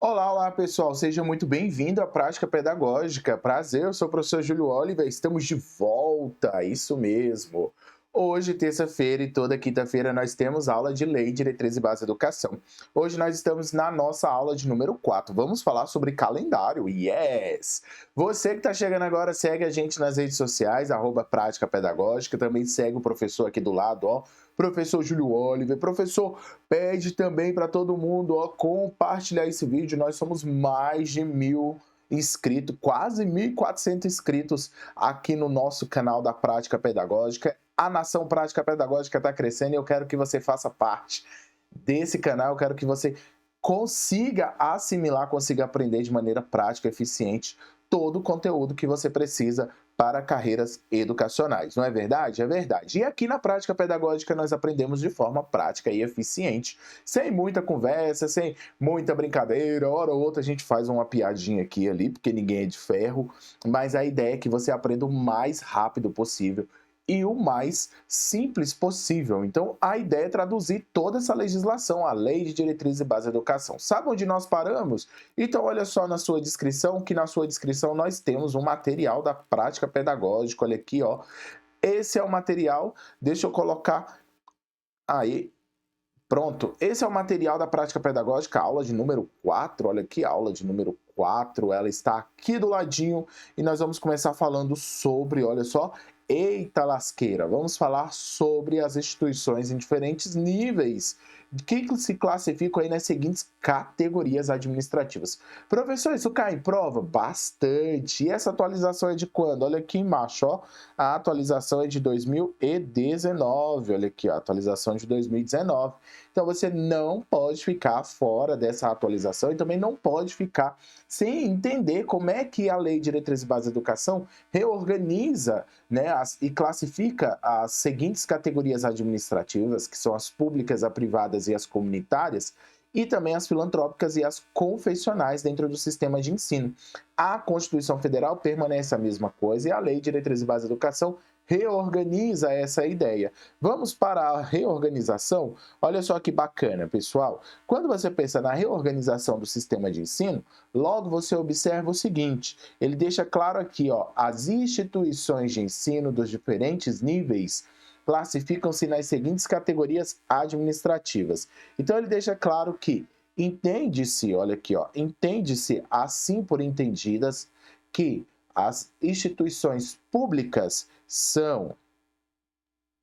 Olá, olá pessoal, seja muito bem-vindo à Prática Pedagógica. Prazer, eu sou o professor Júlio Oliver, estamos de volta, isso mesmo. Hoje, terça-feira e toda quinta-feira, nós temos aula de Lei, Diretriz e Base da Educação. Hoje nós estamos na nossa aula de número 4. Vamos falar sobre calendário, yes! Você que está chegando agora, segue a gente nas redes sociais, Prática Pedagógica, também segue o professor aqui do lado, ó, professor Júlio Oliver. Professor, pede também para todo mundo, ó, compartilhar esse vídeo. Nós somos mais de 1.000 inscritos, quase 1.400 inscritos aqui no nosso canal da Prática Pedagógica. A Nação Prática Pedagógica está crescendo e eu quero que você faça parte desse canal. Eu quero que você consiga assimilar, consiga aprender de maneira prática, eficiente, todo o conteúdo que você precisa para carreiras educacionais, não é verdade? É verdade. E aqui na Prática Pedagógica nós aprendemos de forma prática e eficiente, sem muita conversa, sem muita brincadeira. Hora ou outra a gente faz uma piadinha aqui e ali, porque ninguém é de ferro, mas a ideia é que você aprenda o mais rápido possível e o mais simples possível. Então, a ideia é traduzir toda essa legislação, a Lei de Diretriz e Base da Educação. Sabe onde nós paramos? Então, olha só na sua descrição, que na sua descrição nós temos um material da prática pedagógica. Olha aqui, ó. Esse é o material, deixa eu colocar aí. Pronto, esse é o material da prática pedagógica, aula de número 4. Olha aqui, aula de número 4, ela está aqui do ladinho e nós vamos começar falando sobre, olha só, eita lasqueira, vamos falar sobre as instituições em diferentes níveis que se classificam aí nas seguintes categorias administrativas. Professor, isso cai em prova? Bastante. E essa atualização é de quando? Olha aqui embaixo, ó. A atualização é de 2019. Olha aqui, ó, a atualização de 2019. Então você não pode ficar fora dessa atualização e também não pode ficar sem entender como é que a Lei de Diretriz e Base da Educação reorganiza, né, e classifica as seguintes categorias administrativas, que são as públicas, as privadas e as comunitárias, e também as filantrópicas e as confessionais dentro do sistema de ensino. A Constituição Federal permanece a mesma coisa e a Lei de Diretriz e Base da Educação reorganiza essa ideia. Vamos para a reorganização? Olha só que bacana, pessoal. Quando você pensa na reorganização do sistema de ensino, logo você observa o seguinte, ele deixa claro aqui, ó, as instituições de ensino dos diferentes níveis classificam-se nas seguintes categorias administrativas. Então ele deixa claro que entende-se, olha aqui, ó, entende-se assim por entendidas que as instituições públicas são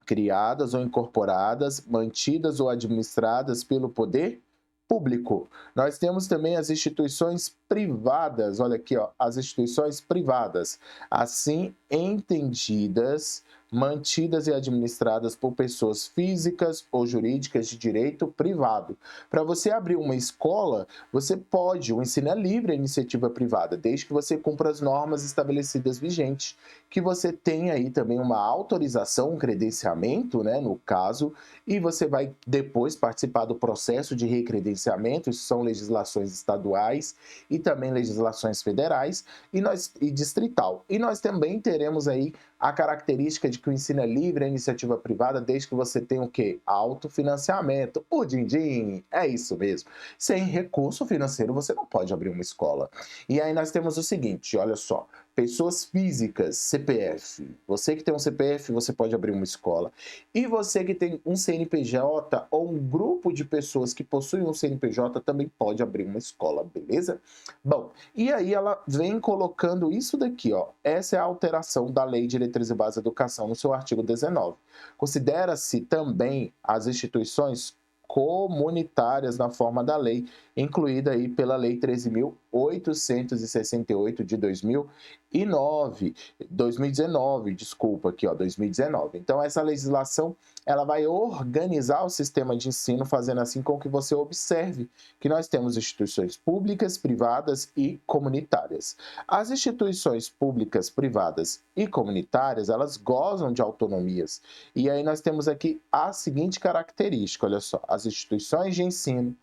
criadas ou incorporadas, mantidas ou administradas pelo poder público. Nós temos também as instituições privadas, olha aqui, ó, as instituições privadas, assim entendidas, mantidas e administradas por pessoas físicas ou jurídicas de direito privado. Para você abrir uma escola, você pode, o ensino é livre, a iniciativa privada, desde que você cumpra as normas estabelecidas vigentes, que você tenha aí também uma autorização, um credenciamento, né, no caso, e você vai depois participar do processo de recredenciamento, isso são legislações estaduais e também legislações federais e distrital. E nós também teremos aí a característica de que o ensino é livre, a iniciativa privada, desde que você tenha o quê? Autofinanciamento. O din-din, é isso mesmo. Sem recurso financeiro, você não pode abrir uma escola. E aí nós temos o seguinte, olha só, pessoas físicas, CPF. Você que tem um CPF, você pode abrir uma escola. E você que tem um CNPJ ou um grupo de pessoas que possuem um CNPJ também pode abrir uma escola, beleza? Bom, e aí ela vem colocando isso daqui, ó. Essa é a alteração da Lei de Diretriz e Base da Educação no seu artigo 19. Considera-se também as instituições comunitárias na forma da lei, incluída aí pela Lei 13.868 de 2019, desculpa aqui, ó, 2019. Então essa legislação, ela vai organizar o sistema de ensino, fazendo assim com que você observe que nós temos instituições públicas, privadas e comunitárias. As instituições públicas, privadas e comunitárias, elas gozam de autonomias. E aí nós temos aqui a seguinte característica, olha só, as instituições de ensino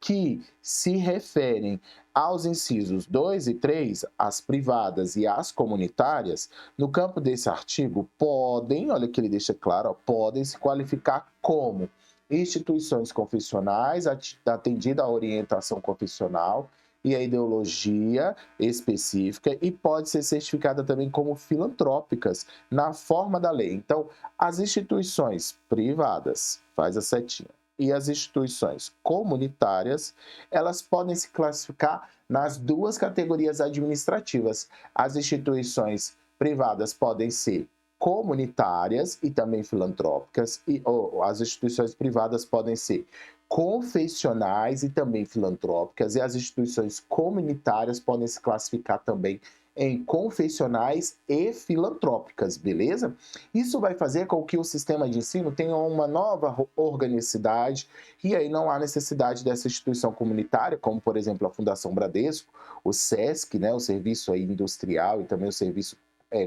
que se referem aos incisos 2 e 3, as privadas e as comunitárias, no campo desse artigo, podem, olha que ele deixa claro, ó, podem se qualificar como instituições confessionais, atendida à orientação confessional, e a ideologia específica e pode ser certificada também como filantrópicas na forma da lei. Então, as instituições privadas, faz a setinha, e as instituições comunitárias, elas podem se classificar nas duas categorias administrativas. As instituições privadas podem ser comunitárias e também filantrópicas, ou as instituições privadas podem ser confessionais e também filantrópicas, e as instituições comunitárias podem se classificar também em confessionais e filantrópicas, beleza? Isso vai fazer com que o sistema de ensino tenha uma nova organicidade e aí não há necessidade dessa instituição comunitária, como por exemplo a Fundação Bradesco, o SESC, né, o serviço aí industrial e também o serviço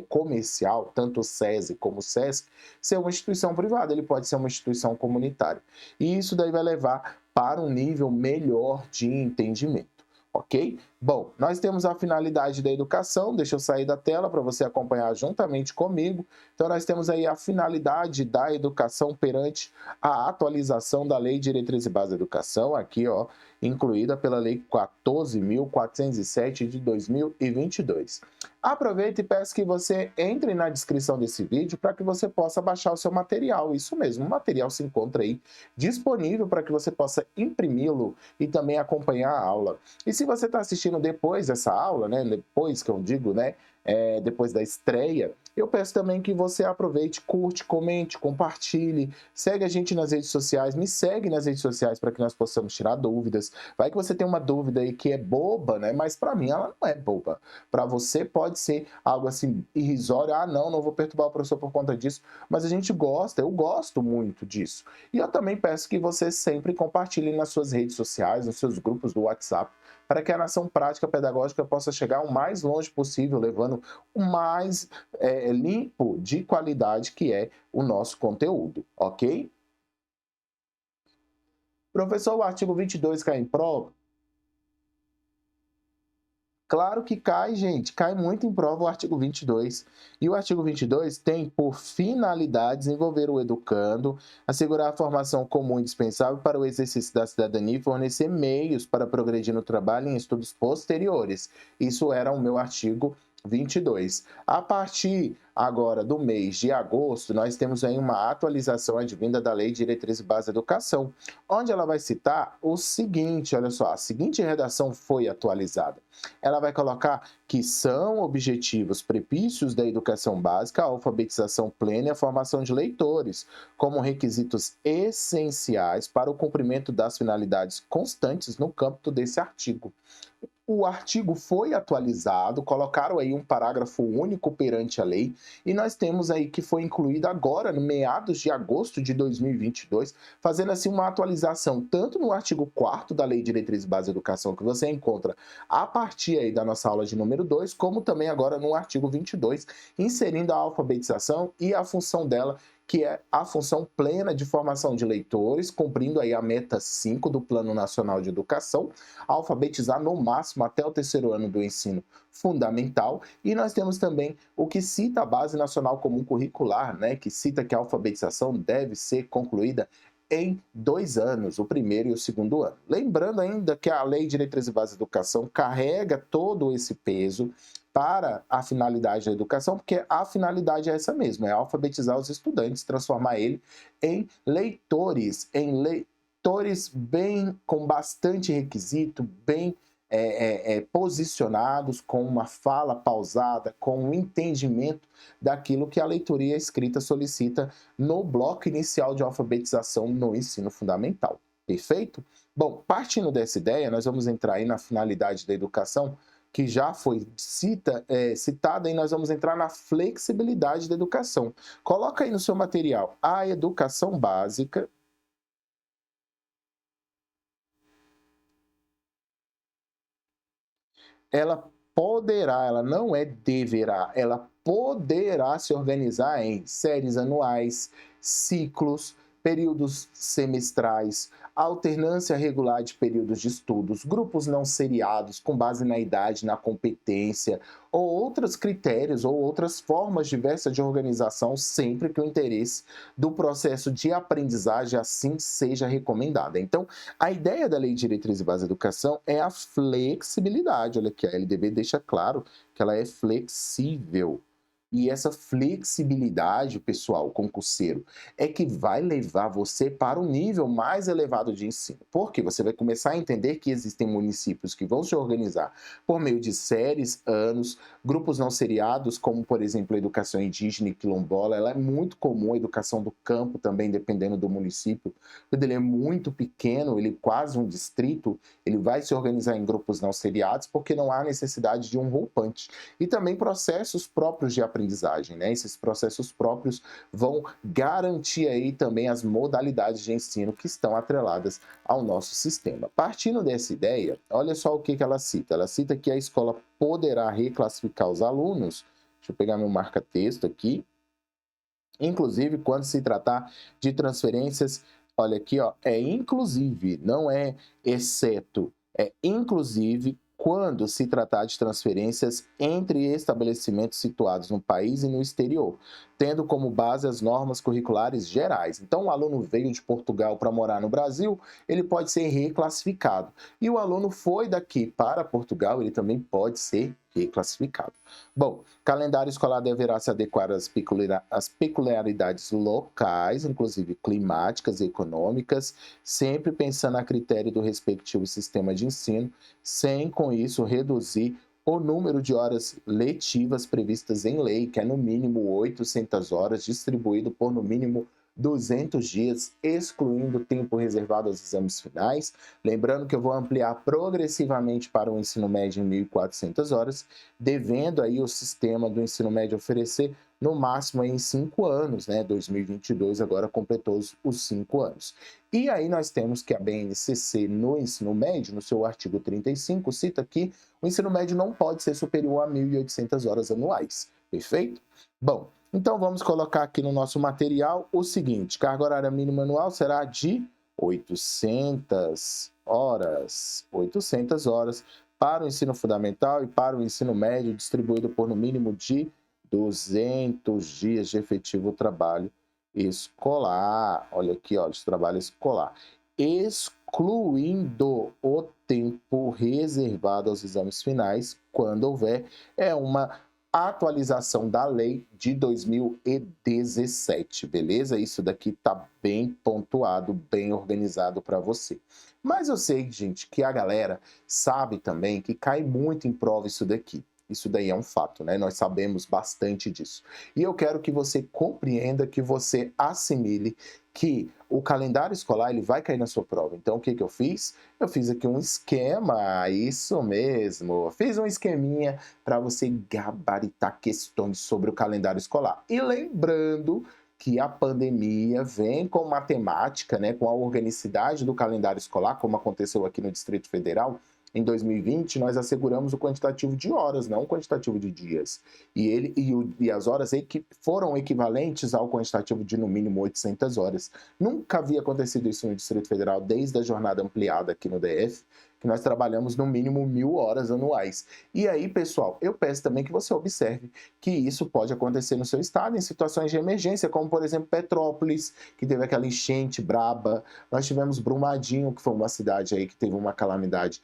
comercial, tanto o SESI como o SESC, ser uma instituição privada, ele pode ser uma instituição comunitária. E isso daí vai levar para um nível melhor de entendimento, ok? Bom, nós temos a finalidade da educação, deixa eu sair da tela para você acompanhar juntamente comigo. Então, nós temos aí a finalidade da educação perante a atualização da Lei de Diretriz e Base da Educação, aqui, ó, incluída pela Lei 14.407 de 2022. Aproveite e peço que você entre na descrição desse vídeo para que você possa baixar o seu material. Isso mesmo, o material se encontra aí disponível para que você possa imprimi-lo e também acompanhar a aula. E se você está assistindo depois dessa aula, né, depois que eu digo, né, depois da estreia, eu peço também que você aproveite, curte, comente, compartilhe, segue a gente nas redes sociais, me segue nas redes sociais para que nós possamos tirar dúvidas. Vai que você tem uma dúvida aí que é boba, né? Mas para mim ela não é boba. Para você pode ser algo assim irrisório, não vou perturbar o professor por conta disso, mas a gente gosta, eu gosto muito disso. E eu também peço que você sempre compartilhe nas suas redes sociais, nos seus grupos do WhatsApp, para que a Nação Prática Pedagógica possa chegar o mais longe possível, levando o mais limpo de qualidade que é o nosso conteúdo, ok? Professor, o artigo 22 cai em prova? Claro que cai, gente, cai muito em prova o artigo 22. E o artigo 22 tem por finalidade desenvolver o educando, assegurar a formação comum indispensável para o exercício da cidadania e fornecer meios para progredir no trabalho e em estudos posteriores. Isso era o meu artigo 22. A partir agora do mês de agosto, nós temos aí uma atualização advinda da Lei de Diretriz e Base da Educação, onde ela vai citar o seguinte, olha só, a seguinte redação foi atualizada. Ela vai colocar que são objetivos propícios da educação básica a alfabetização plena e a formação de leitores, como requisitos essenciais para o cumprimento das finalidades constantes no campo desse artigo. O artigo foi atualizado, colocaram aí um parágrafo único perante a lei, e nós temos aí que foi incluído agora, no meados de agosto de 2022, fazendo assim uma atualização tanto no artigo 4º da Lei de Diretriz e Base da Educação, que você encontra a partir aí da nossa aula de número 2, como também agora no artigo 22, inserindo a alfabetização e a função dela, que é a função plena de formação de leitores, cumprindo aí a meta 5 do Plano Nacional de Educação, alfabetizar no máximo até o 3º ano do ensino fundamental, e nós temos também o que cita a Base Nacional Comum Curricular, né, que cita que a alfabetização deve ser concluída em 2 anos, o primeiro e o segundo ano. Lembrando ainda que a Lei de Diretriz e Base da Educação carrega todo esse peso para a finalidade da educação, porque a finalidade é essa mesma, é alfabetizar os estudantes, transformar ele em leitores bem, com bastante requisito, bem posicionados, com uma fala pausada, com um entendimento daquilo que a leitura e a escrita solicita no bloco inicial de alfabetização no ensino fundamental. Perfeito? Bom, partindo dessa ideia, nós vamos entrar aí na finalidade da educação, que já foi citada, e nós vamos entrar na flexibilidade da educação. Coloca aí no seu material a educação básica. Ela poderá, ela não é deverá, ela poderá se organizar em séries anuais, ciclos, períodos semestrais, alternância regular de períodos de estudos, grupos não seriados com base na idade, na competência, ou outros critérios ou outras formas diversas de organização, sempre que o interesse do processo de aprendizagem assim seja recomendado. Então, a ideia da Lei de Diretriz e Base da Educação é a flexibilidade. Olha aqui, a LDB deixa claro que ela é flexível. E essa flexibilidade, pessoal, concurseiro, é que vai levar você para um nível mais elevado de ensino. Porque você vai começar a entender que existem municípios que vão se organizar por meio de séries, anos, grupos não seriados, como, por exemplo, a educação indígena e quilombola. Ela é muito comum, a educação do campo também, dependendo do município. Quando ele é muito pequeno, ele é quase um distrito, ele vai se organizar em grupos não seriados, porque não há necessidade de um roupante. E também processos próprios de aprendizagem, né? Esses processos próprios vão garantir aí também as modalidades de ensino que estão atreladas ao nosso sistema. Partindo dessa ideia, olha só o que ela cita. Ela cita que a escola poderá reclassificar os alunos. Deixa eu pegar meu marca-texto aqui. Inclusive, quando se tratar de transferências, olha aqui, ó, é inclusive, não é exceto, é inclusive quando se tratar de transferências entre estabelecimentos situados no país e no exterior, tendo como base as normas curriculares gerais. Então, o aluno veio de Portugal para morar no Brasil, ele pode ser reclassificado. E o aluno foi daqui para Portugal, ele também pode ser reclassificado. Bom, calendário escolar deverá se adequar às peculiaridades locais, inclusive climáticas e econômicas, sempre pensando a critério do respectivo sistema de ensino, sem com isso reduzir o número de horas letivas previstas em lei, que é no mínimo 800 horas, distribuído por no mínimo 200 dias, excluindo o tempo reservado aos exames finais. Lembrando que eu vou ampliar progressivamente para o ensino médio em 1.400 horas, devendo aí o sistema do ensino médio oferecer no máximo em 5 anos, né? 2022 agora completou os 5 anos. E aí nós temos que a BNCC no ensino médio, no seu artigo 35, cita que o ensino médio não pode ser superior a 1.800 horas anuais, perfeito? Bom, então vamos colocar aqui no nosso material o seguinte: carga horária mínima anual será de 800 horas. 800 horas para o ensino fundamental e para o ensino médio, distribuído por no mínimo de 200 dias de efetivo trabalho escolar. Olha aqui, ó, de trabalho escolar. Excluindo o tempo reservado aos exames finais, quando houver, é uma atualização da lei de 2017, beleza? Isso daqui tá bem pontuado, bem organizado para você. Mas eu sei, gente, que a galera sabe também que cai muito em prova isso daqui. Isso daí é um fato, né? Nós sabemos bastante disso. E eu quero que você compreenda, que você assimile que o calendário escolar ele vai cair na sua prova. Então, o que eu fiz? Eu fiz aqui um esquema, isso mesmo. Fiz um esqueminha para você gabaritar questões sobre o calendário escolar. E lembrando que a pandemia vem com matemática, né, com a organicidade do calendário escolar, como aconteceu aqui no Distrito Federal. Em 2020, nós asseguramos o quantitativo de horas, não o quantitativo de dias. E as horas foram equivalentes ao quantitativo de, no mínimo, 800 horas. Nunca havia acontecido isso no Distrito Federal, desde a jornada ampliada aqui no DF, que nós trabalhamos no mínimo 1.000 horas anuais. E aí, pessoal, eu peço também que você observe que isso pode acontecer no seu estado em situações de emergência, como, por exemplo, Petrópolis, que teve aquela enchente braba. Nós tivemos Brumadinho, que foi uma cidade aí que teve uma calamidade,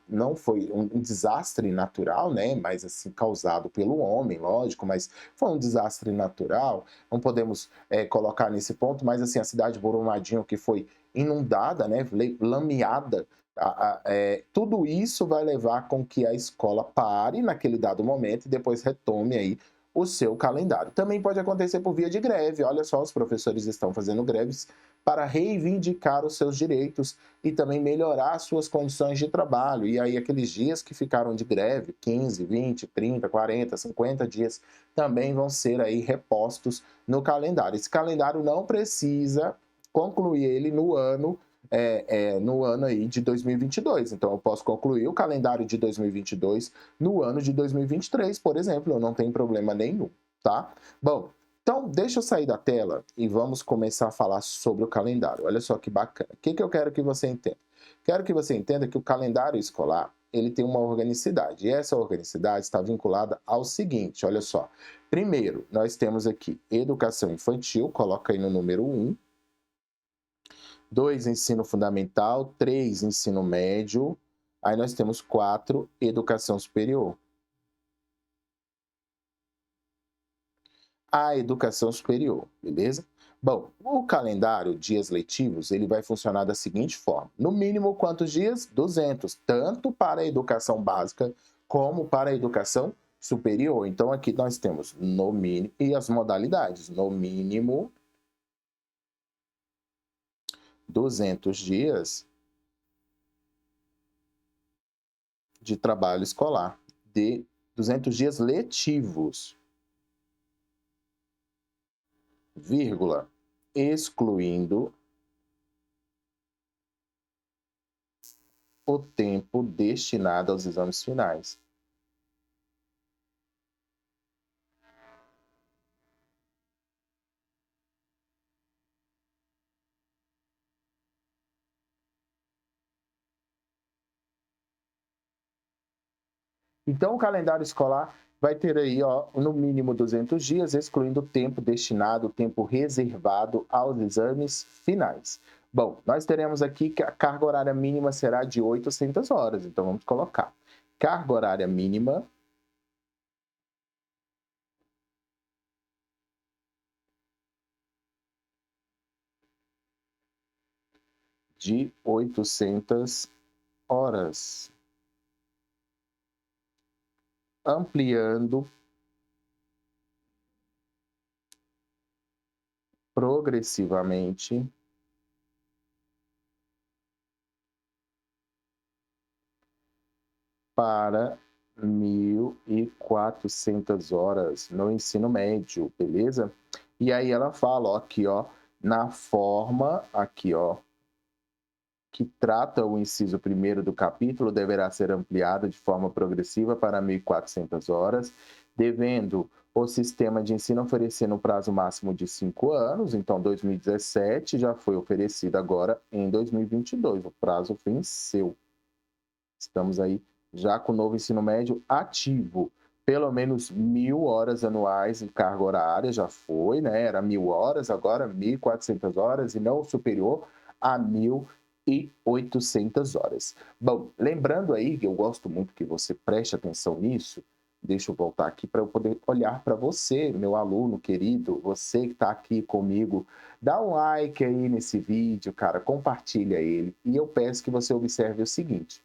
não foi um desastre natural, né, mas assim, causado pelo homem, lógico, mas foi um desastre natural. Não podemos colocar nesse ponto, mas assim, a cidade de Brumadinho, que foi inundada, né, lameada, tudo isso vai levar com que a escola pare naquele dado momento e depois retome aí o seu calendário. Também pode acontecer por via de greve. Olha só, os professores estão fazendo greves para reivindicar os seus direitos e também melhorar suas condições de trabalho. E aí aqueles dias que ficaram de greve, 15, 20, 30, 40, 50 dias, também vão ser aí repostos no calendário. Esse calendário não precisa concluir ele no ano aí de 2022. Então, eu posso concluir o calendário de 2022 no ano de 2023, por exemplo. Eu não tenho problema nenhum, tá? Bom, Então, deixa eu sair da tela e vamos começar a falar sobre o calendário. Olha só que bacana. O que eu quero que você entenda? Quero que você entenda que o calendário escolar, ele tem uma organicidade. E essa organicidade está vinculada ao seguinte, olha só. Primeiro, nós temos aqui educação infantil, coloca aí no número 1. 2, ensino fundamental. 3, ensino médio. Aí nós temos 4, educação superior. A educação superior, beleza? Bom, o calendário dias letivos, ele vai funcionar da seguinte forma. No mínimo, quantos dias? 200, tanto para a educação básica como para a educação superior. Então, aqui nós temos no mínimo, e as modalidades, no mínimo 200 dias de trabalho escolar, de 200 dias letivos, vírgula, excluindo o tempo destinado aos exames finais. Então, o calendário escolar vai ter aí, ó, no mínimo 200 dias, excluindo o tempo destinado, o tempo reservado aos exames finais. Bom, nós teremos aqui que a carga horária mínima será de 800 horas, então vamos colocar. Carga horária mínima de 800 horas, ampliando progressivamente para 1.400 horas no ensino médio, beleza? E aí ela fala, ó, aqui, ó, na forma, aqui, ó, que trata o inciso 1º do capítulo, deverá ser ampliada de forma progressiva para 1.400 horas, devendo o sistema de ensino oferecer no prazo máximo de 5 anos, então 2017 já foi oferecido agora em 2022, o prazo venceu. Estamos aí já com o novo ensino médio ativo. Pelo menos 1.000 horas anuais em carga horária, já foi, né? Era 1.000 horas, agora 1.400 horas e não superior a 1.800 horas. Bom, lembrando aí que eu gosto muito que você preste atenção nisso, deixa eu voltar aqui para eu poder olhar para você, meu aluno querido, você que está aqui comigo, dá um like aí nesse vídeo, cara, compartilha ele e eu peço que você observe o seguinte.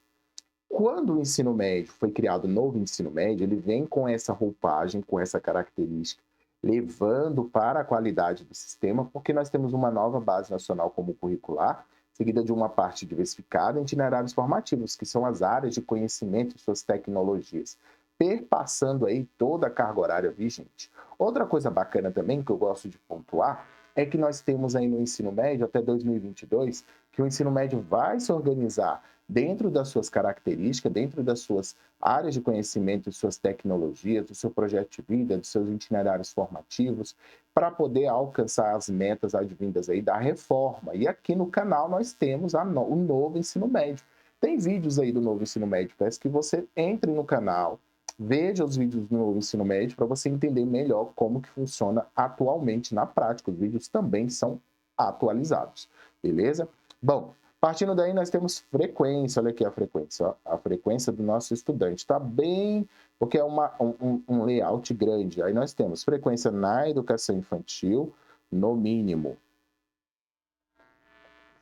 Quando o ensino médio foi criado, o novo ensino médio, ele vem com essa roupagem, com essa característica, levando para a qualidade do sistema, porque nós temos uma nova base nacional como curricular, seguida de uma parte diversificada em itinerários formativos, que são as áreas de conhecimento e suas tecnologias, perpassando aí toda a carga horária vigente. Outra coisa bacana também, que eu gosto de pontuar, é que nós temos aí no ensino médio, até 2022, que o ensino médio vai se organizar dentro das suas características, dentro das suas áreas de conhecimento, de suas tecnologias, do seu projeto de vida, dos seus itinerários formativos, para poder alcançar as metas advindas aí da reforma. E aqui no canal nós temos o novo ensino médio. Tem vídeos aí do novo ensino médio, peço que você entre no canal, veja os vídeos do novo ensino médio para você entender melhor como que funciona atualmente na prática. Os vídeos também são atualizados, beleza? Bom, partindo daí, nós temos frequência. Olha aqui a frequência. Ó. A frequência do nosso estudante está bem, porque é um layout grande. Aí nós temos frequência na educação infantil, no mínimo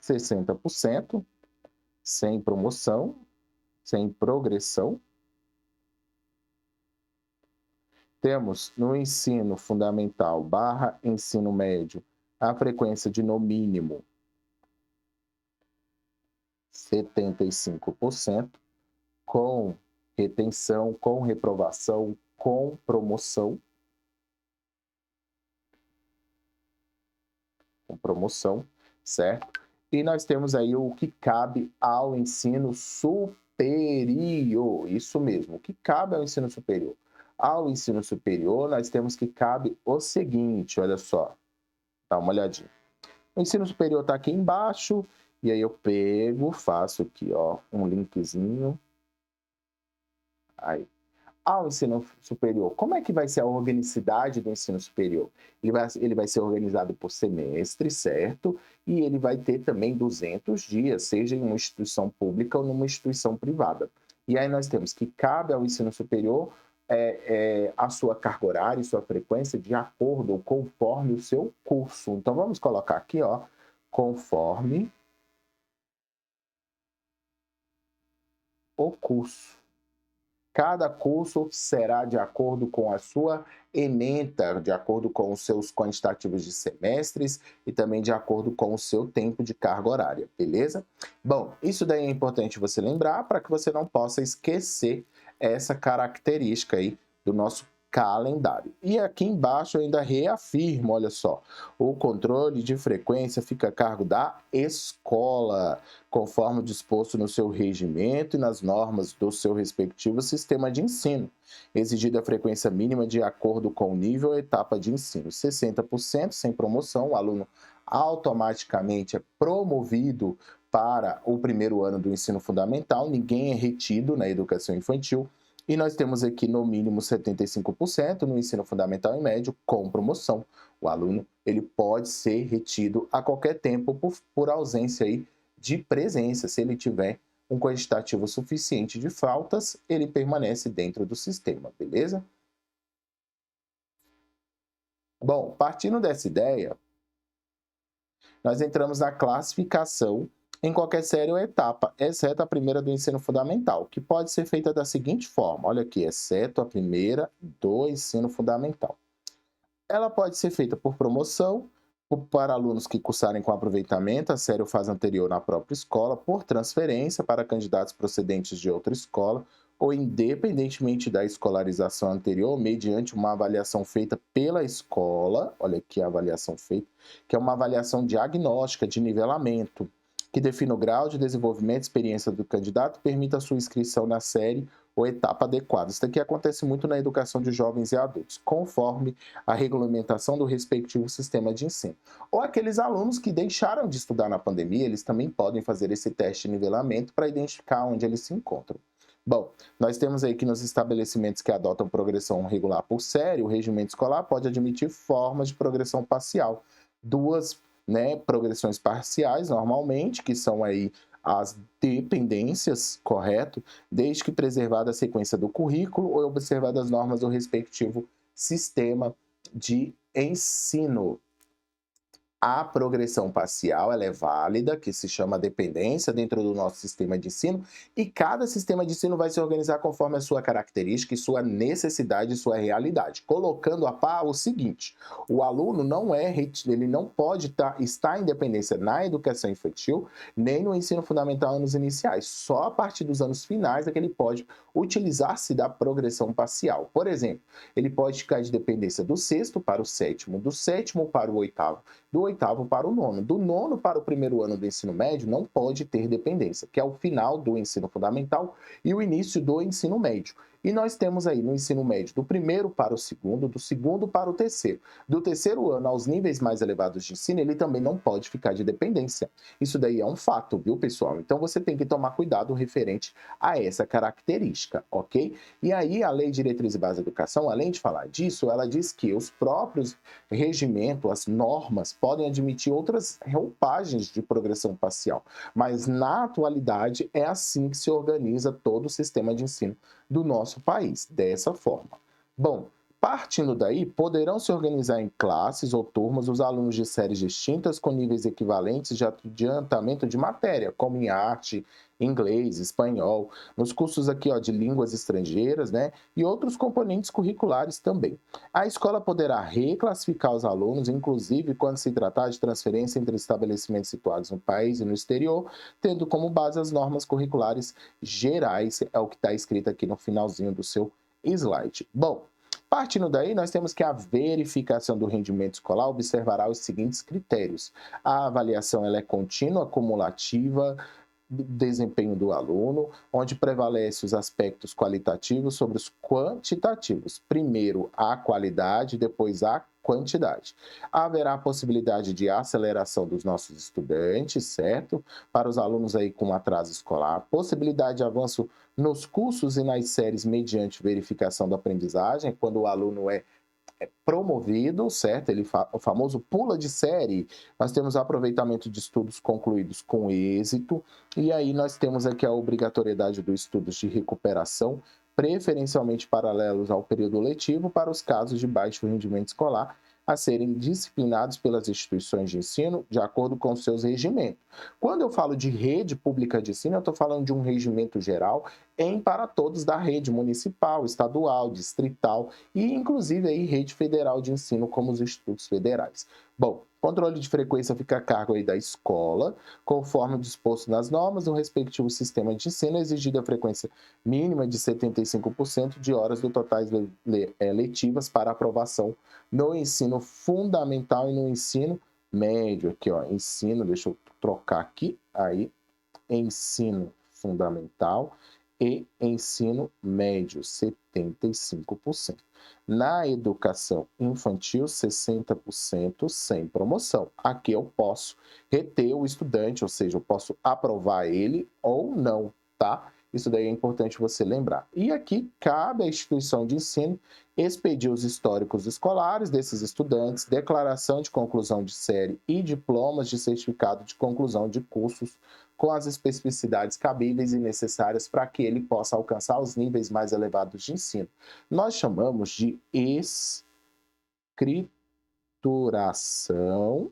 60%, sem promoção, sem progressão. Temos no ensino fundamental / ensino médio a frequência de no mínimo 75%, com retenção, com reprovação, com promoção. Com promoção, certo? E nós temos aí o que cabe ao ensino superior. Isso mesmo, o que cabe ao ensino superior. Ao ensino superior, nós temos que cabe o seguinte, olha só, dá uma olhadinha. O ensino superior está aqui embaixo, e aí eu pego, faço aqui, ó, um linkzinho. Aí. Ao ensino superior, como é que vai ser a organicidade do ensino superior? Ele vai ser organizado por semestre, certo? E ele vai ter também 200 dias, seja em uma instituição pública ou numa instituição privada. E aí nós temos que cabe ao ensino superior a sua carga horária e sua frequência de acordo ou conforme o seu curso. Então vamos colocar aqui, ó, conforme o curso. Cada curso será de acordo com a sua ementa, de acordo com os seus quantitativos de semestres e também de acordo com o seu tempo de carga horária, beleza? Bom, isso daí é importante você lembrar para que você não possa esquecer essa característica aí do nosso calendário. E aqui embaixo eu ainda reafirmo, olha só, o controle de frequência fica a cargo da escola, conforme disposto no seu regimento e nas normas do seu respectivo sistema de ensino. Exigida a frequência mínima de acordo com o nível e etapa de ensino. 60% sem promoção, o aluno automaticamente é promovido para o primeiro ano do ensino fundamental, ninguém é retido na educação infantil. E nós temos aqui no mínimo 75% no ensino fundamental e médio com promoção. O aluno ele pode ser retido a qualquer tempo por ausência aí de presença. Se ele tiver um quantitativo suficiente de faltas, ele permanece dentro do sistema, beleza? Bom, partindo dessa ideia, nós entramos na classificação em qualquer série ou etapa, exceto a primeira do ensino fundamental, que pode ser feita da seguinte forma, olha aqui, exceto a primeira do ensino fundamental. Ela pode ser feita por promoção, para alunos que cursarem com aproveitamento a série ou fase anterior na própria escola, por transferência para candidatos procedentes de outra escola, ou independentemente da escolarização anterior, mediante uma avaliação feita pela escola, olha aqui a avaliação feita, que é uma avaliação diagnóstica de nivelamento, que define o grau de desenvolvimento e experiência do candidato e permita a sua inscrição na série ou etapa adequada. Isso daqui acontece muito na educação de jovens e adultos, conforme a regulamentação do respectivo sistema de ensino. Ou aqueles alunos que deixaram de estudar na pandemia, eles também podem fazer esse teste de nivelamento para identificar onde eles se encontram. Bom, nós temos aí que nos estabelecimentos que adotam progressão regular por série, o regimento escolar pode admitir formas de progressão parcial. Duas progressões parciais, normalmente, que são aí as dependências, correto? Desde que preservada a sequência do currículo ou observadas as normas do respectivo sistema de ensino. A progressão parcial ela é válida, que se chama dependência dentro do nosso sistema de ensino, e cada sistema de ensino vai se organizar conforme a sua característica e sua necessidade e sua realidade, colocando a par o seguinte: o aluno ele não pode estar em dependência na educação infantil, nem no ensino fundamental anos iniciais. Só a partir dos anos finais é que ele pode utilizar-se da progressão parcial. Por exemplo, ele pode ficar de dependência do sexto para o sétimo, do sétimo para o oitavo, do oitavo para o nono. Do nono para o primeiro ano do ensino médio não pode ter dependência, que é o final do ensino fundamental e o início do ensino médio. E nós temos aí no ensino médio do primeiro para o segundo, do segundo para o terceiro. Do terceiro ano aos níveis mais elevados de ensino, ele também não pode ficar de dependência. Isso daí é um fato, viu, pessoal? Então você tem que tomar cuidado referente a essa característica, ok? E aí a Lei de Diretriz e Base da Educação, além de falar disso, ela diz que os próprios regimentos, as normas, podem admitir outras roupagens de progressão parcial, mas na atualidade é assim que se organiza todo o sistema de ensino do nosso país, dessa forma. Bom, partindo daí, poderão se organizar em classes ou turmas os alunos de séries distintas com níveis equivalentes de adiantamento de matéria, como em arte, inglês, espanhol, nos cursos aqui de línguas estrangeiras, e outros componentes curriculares também. A escola poderá reclassificar os alunos, inclusive quando se tratar de transferência entre estabelecimentos situados no país e no exterior, tendo como base as normas curriculares gerais, é o que está escrito aqui no finalzinho do seu slide. Bom, partindo daí, nós temos que a verificação do rendimento escolar observará os seguintes critérios. A avaliação ela é contínua, cumulativa, desempenho do aluno, onde prevalece os aspectos qualitativos sobre os quantitativos. Primeiro a qualidade, depois a quantidade. Haverá a possibilidade de aceleração dos nossos estudantes, certo? Para os alunos aí com atraso escolar, possibilidade de avanço nos cursos e nas séries mediante verificação da aprendizagem, quando o aluno é promovido, certo? O famoso pula de série. Nós temos aproveitamento de estudos concluídos com êxito, e aí nós temos aqui a obrigatoriedade dos estudos de recuperação, preferencialmente paralelos ao período letivo, para os casos de baixo rendimento escolar, a serem disciplinados pelas instituições de ensino de acordo com seus regimentos. Quando eu falo de rede pública de ensino, eu estou falando de um regimento geral em para todos da rede municipal, estadual, distrital e inclusive aí rede federal de ensino, como os institutos federais. Bom, controle de frequência fica a cargo aí da escola, conforme disposto nas normas do respectivo sistema de ensino, exigida a frequência mínima de 75% de horas do totais letivas para aprovação no ensino fundamental e no ensino médio. Aqui, ó, ensino, deixa eu trocar aqui, aí, ensino fundamental e ensino médio, 75%. Na educação infantil, 60% sem promoção. Aqui eu posso reter o estudante, ou seja, eu posso aprovar ele ou não, tá? Isso daí é importante você lembrar. E aqui cabe à instituição de ensino expedir os históricos escolares desses estudantes, declaração de conclusão de série e diplomas de certificado de conclusão de cursos com as especificidades cabíveis e necessárias para que ele possa alcançar os níveis mais elevados de ensino. Nós chamamos de escrituração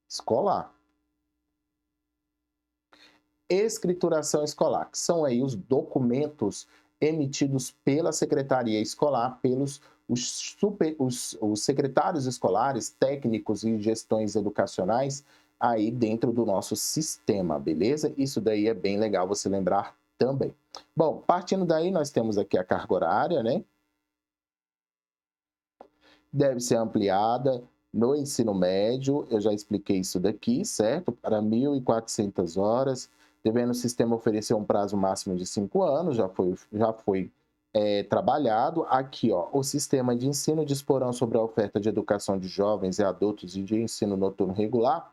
escolar. Escrituração escolar, que são aí os documentos emitidos pela secretaria escolar, pelos os secretários escolares, técnicos e gestões educacionais aí dentro do nosso sistema, beleza? Isso daí é bem legal você lembrar também. Bom, partindo daí, nós temos aqui a carga horária, né? Deve ser ampliada no ensino médio, eu já expliquei isso daqui, certo? Para 1.400 horas, devendo o sistema oferecer um prazo máximo de 5 anos, já foi trabalhado. Aqui, ó, o sistema de ensino disporão sobre a oferta de educação de jovens e adultos e de ensino noturno regular,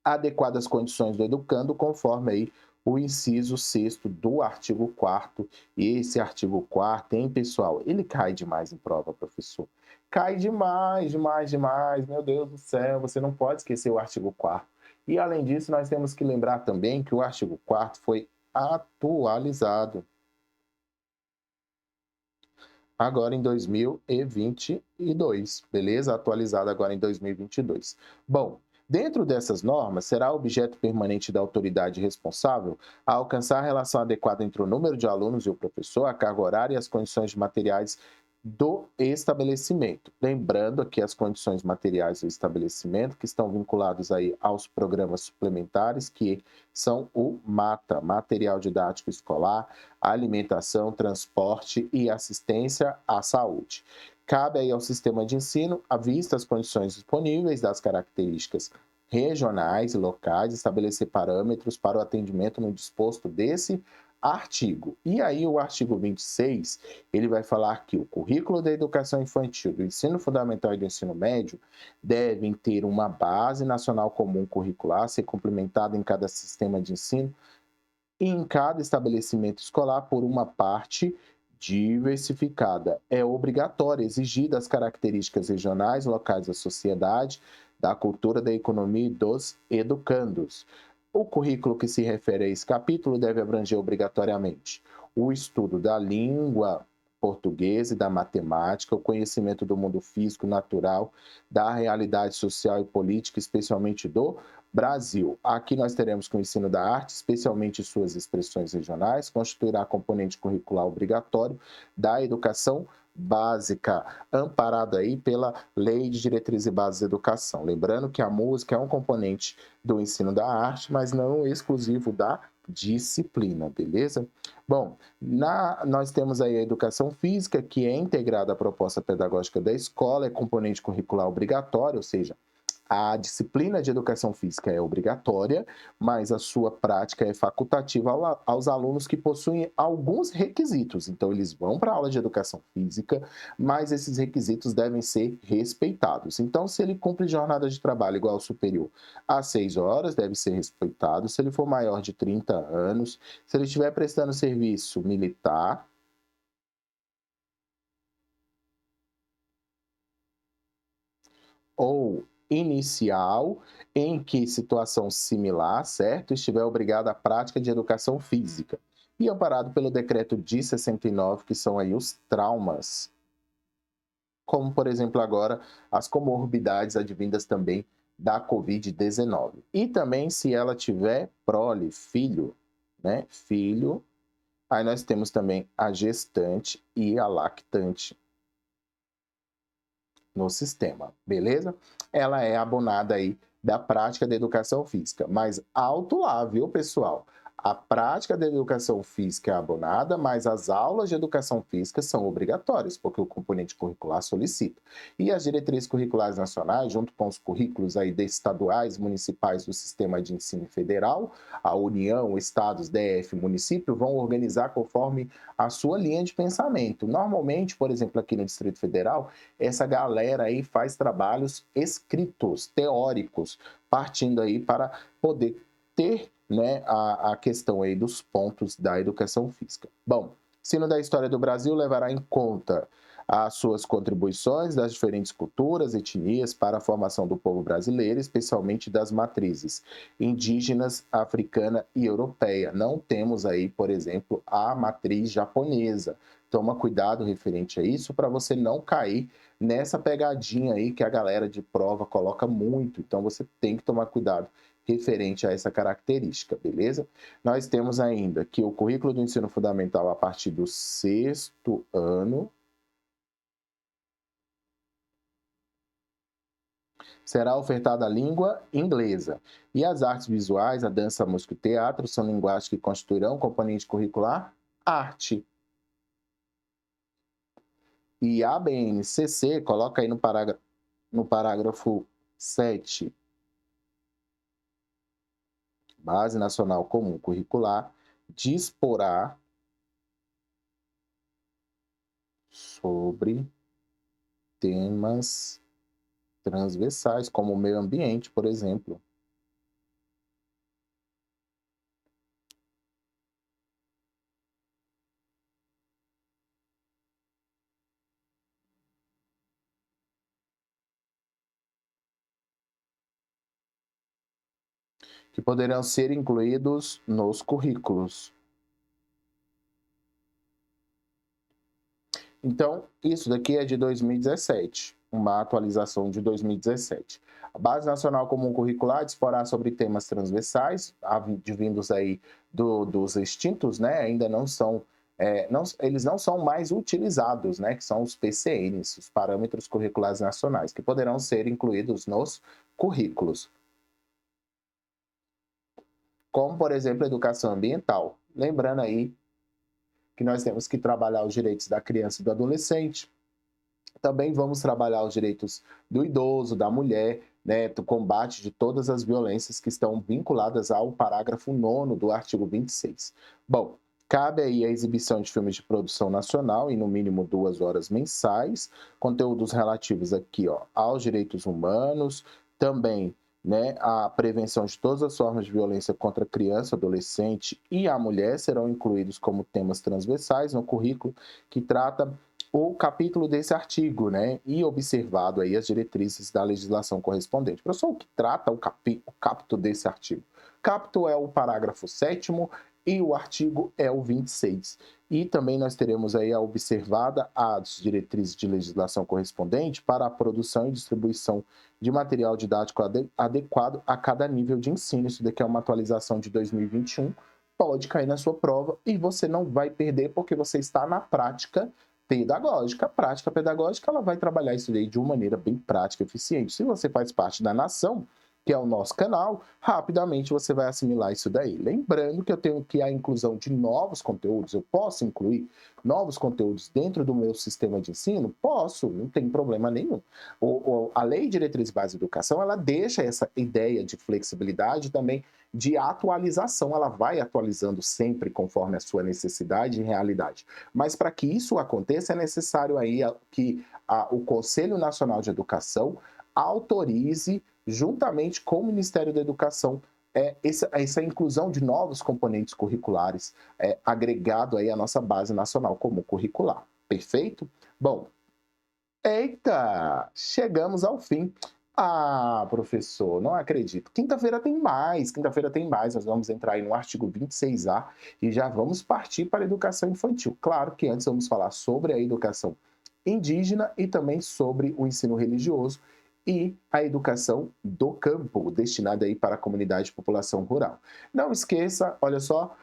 adequadas condições do educando, conforme aí o inciso 6º do artigo 4º. E esse artigo 4º, hein, pessoal, ele cai demais em prova, professor. Cai demais, demais, demais. Meu Deus do céu, você não pode esquecer o artigo 4º. E, além disso, nós temos que lembrar também que o artigo 4º foi atualizado agora em 2022, beleza? Atualizado agora em 2022. Bom, dentro dessas normas, será objeto permanente da autoridade responsável a alcançar a relação adequada entre o número de alunos e o professor, a carga horária e as condições materiais do estabelecimento. Lembrando aqui as condições materiais do estabelecimento, que estão vinculados aí aos programas suplementares, que são o MATA, Material Didático Escolar, Alimentação, Transporte e Assistência à Saúde. Cabe aí ao sistema de ensino, à vista as condições disponíveis das características regionais e locais, estabelecer parâmetros para o atendimento no disposto desse artigo. E aí o artigo 26, ele vai falar que o currículo da educação infantil, do ensino fundamental e do ensino médio devem ter uma base nacional comum curricular, ser complementada em cada sistema de ensino e em cada estabelecimento escolar por uma parte diversificada. É obrigatório exigir das características regionais, locais da sociedade, da cultura, da economia e dos educandos. O currículo que se refere a esse capítulo deve abranger obrigatoriamente o estudo da língua portuguesa e da matemática, o conhecimento do mundo físico, natural, da realidade social e política, especialmente do Brasil. Aqui nós teremos que o ensino da arte, especialmente suas expressões regionais, constituirá componente curricular obrigatório da educação básica, amparado aí pela Lei de Diretrizes e Bases da Educação. Lembrando que a música é um componente do ensino da arte, mas não exclusivo da disciplina, beleza? Bom, nós temos aí a educação física, que é integrada à proposta pedagógica da escola, é componente curricular obrigatório, ou seja, A disciplina de educação física é obrigatória, mas a sua prática é facultativa aos alunos que possuem alguns requisitos. Então, eles vão para a aula de educação física, mas esses requisitos devem ser respeitados. Então, se ele cumpre jornada de trabalho igual ao superior a 6 horas, deve ser respeitado. Se ele for maior de 30 anos, se ele estiver prestando serviço militar, ou inicial, em que situação similar, certo, estiver obrigado à prática de educação física. E amparado pelo decreto de 69, que são aí os traumas, como, por exemplo, agora as comorbidades advindas também da Covid-19. E também se ela tiver prole, filho, né, filho, aí nós temos também a gestante e a lactante no sistema, beleza? Ela é abonada aí da prática da educação física, mas alto lá, viu, pessoal? A prática da educação física é abonada, mas as aulas de educação física são obrigatórias, porque o componente curricular solicita. E as diretrizes curriculares nacionais, junto com os currículos aí estaduais, municipais do Sistema de Ensino Federal, a União, Estados, DF, município, vão organizar conforme a sua linha de pensamento. Normalmente, por exemplo, aqui no Distrito Federal, essa galera aí faz trabalhos escritos, teóricos, partindo aí para poder ter, né, a questão aí dos pontos da educação física. Bom, ensino da história do Brasil levará em conta as suas contribuições das diferentes culturas, etnias para a formação do povo brasileiro, especialmente das matrizes indígenas, africana e europeia. Não temos aí, por exemplo, a matriz japonesa. Toma cuidado referente a isso para você não cair nessa pegadinha aí que a galera de prova coloca muito. Então você tem que tomar cuidado referente a essa característica, beleza? Nós temos ainda que o currículo do ensino fundamental a partir do 6º ano será ofertada a língua inglesa. E as artes visuais, a dança, a música e o teatro são linguagens que constituirão componente curricular arte. E a BNCC, coloca aí no parágrafo 7, Base Nacional Comum Curricular, disporá sobre temas transversais, como o meio ambiente, por exemplo. Que poderão ser incluídos nos currículos. Então, isso daqui é de 2017, uma atualização de 2017. A Base Nacional Comum Curricular disporá sobre temas transversais, advindos aí dos extintos, né? Ainda não são, eles não são mais utilizados, né? Que são os PCNs, os Parâmetros Curriculares Nacionais, que poderão ser incluídos nos currículos. Como, por exemplo, a educação ambiental. Lembrando aí que nós temos que trabalhar os direitos da criança e do adolescente. Também vamos trabalhar os direitos do idoso, da mulher, né, do combate de todas as violências que estão vinculadas ao parágrafo 9º do artigo 26. Bom, cabe aí a exibição de filmes de produção nacional em no mínimo 2 horas mensais, conteúdos relativos aqui, ó, aos direitos humanos, também, né, a prevenção de todas as formas de violência contra a criança, adolescente e a mulher serão incluídos como temas transversais no currículo que trata o capítulo desse artigo, né, e observado aí as diretrizes da legislação correspondente. Professor, o que trata o capítulo desse artigo? Capto é o parágrafo 7º e o artigo é o 26. E também nós teremos aí a observada as diretrizes de legislação correspondente para a produção e distribuição de material didático adequado a cada nível de ensino. Isso daqui é uma atualização de 2021, pode cair na sua prova e você não vai perder porque você está na prática pedagógica. A prática pedagógica ela vai trabalhar isso daí de uma maneira bem prática e eficiente. Se você faz parte da nação, que é o nosso canal, rapidamente você vai assimilar isso daí. Lembrando que eu tenho que a inclusão de novos conteúdos, eu posso incluir novos conteúdos dentro do meu sistema de ensino? Posso, não tem problema nenhum. A Lei Diretriz Base de Educação, ela deixa essa ideia de flexibilidade também de atualização, ela vai atualizando sempre conforme a sua necessidade e realidade. Mas para que isso aconteça, é necessário aí que o Conselho Nacional de Educação autorize, juntamente com o Ministério da Educação, essa inclusão de novos componentes curriculares agregado aí à nossa base nacional comum curricular. Perfeito? Bom, eita, chegamos ao fim. Ah, professor, não acredito. Quinta-feira tem mais, nós vamos entrar aí no artigo 26A e já vamos partir para a educação infantil. Claro que antes vamos falar sobre a educação indígena e também sobre o ensino religioso e a educação do campo, destinada aí para a comunidade e população rural. Não esqueça, olha só,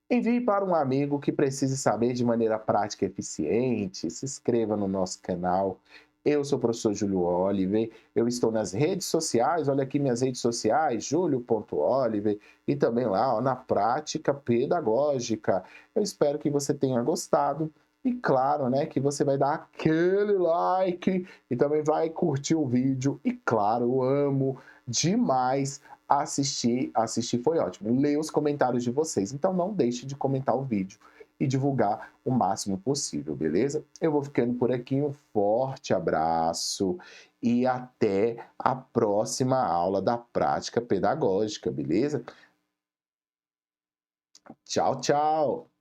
envie para um amigo que precise saber de maneira prática e eficiente, se inscreva no nosso canal. Eu sou o professor Júlio Oliver, eu estou nas redes sociais, olha aqui minhas redes sociais, julio.oliver, e também lá ó, na prática pedagógica. Eu espero que você tenha gostado. E claro, né, que você vai dar aquele like e também vai curtir o vídeo. E claro, eu amo demais assistir. Assistir foi ótimo. Ler os comentários de vocês. Então não deixe de comentar o vídeo e divulgar o máximo possível, beleza? Eu vou ficando por aqui. Um forte abraço e até a próxima aula da prática pedagógica, beleza? Tchau, tchau!